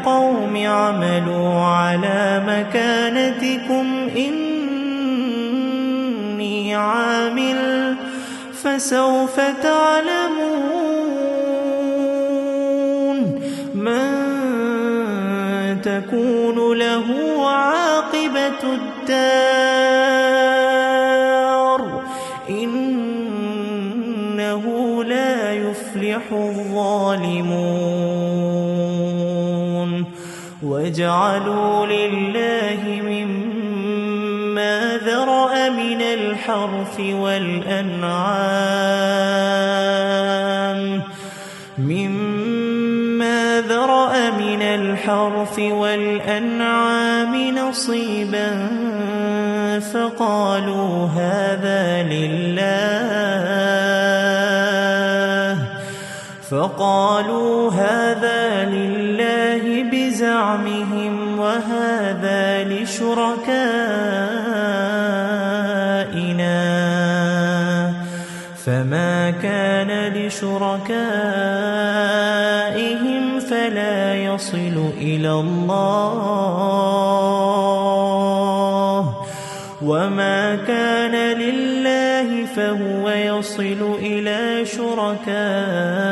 قوم اعملوا على مكانتكم إني عامل فسوف تعلمون من تكون له عاقبة الدار إنه لا يفلح الظالمون وجعلوا لله مما ذرأ من الحرث والأنعام نصيبا فقالوا هذا لله بزعمهم وهذا لشركائنا فما كان لشركائهم فلا يصل إلى الله وما كان لله فهو يصل إلى شركائهم